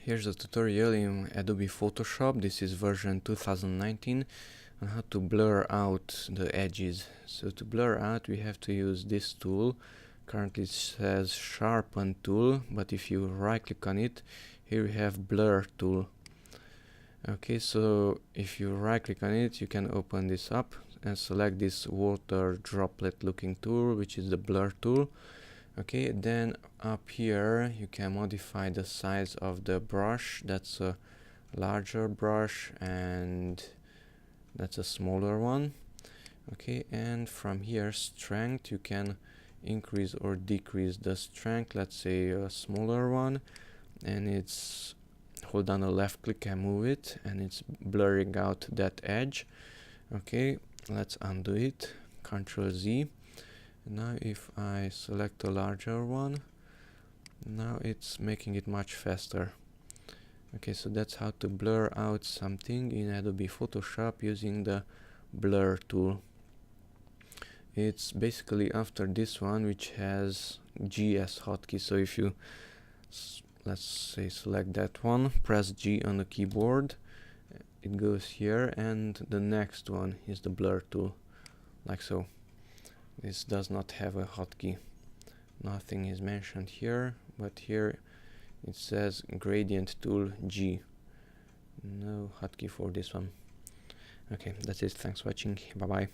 Here's a tutorial in Adobe Photoshop. This is version 2019 on how to blur out the edges. So to blur out we have to use this tool. Currently it says sharpen tool, but if you right click on it, here we have blur tool. Okay, so if you right click on it, you can open this up and select this water droplet looking tool, which is the blur tool. Okay, then up here you can modify the size of the brush. That's a larger brush and that's a smaller one. Okay, and from here strength, you can increase or decrease the strength. Let's say a smaller one, and it's hold down the left click and move it, and it's blurring out that edge. Okay, let's undo it, Ctrl Z. Now if I select a larger one, now it's making it much faster. Okay, so that's how to blur out something in Adobe Photoshop using the blur tool. It's basically after this one, which has G as hotkey. So if you let's say select that one, press G on the keyboard, it goes here, and the next one is the blur tool, like so. This does not have a hotkey. Nothing is mentioned here, but here it says gradient tool G. No hotkey for this one. Okay, that's it. Thanks for watching. Bye bye.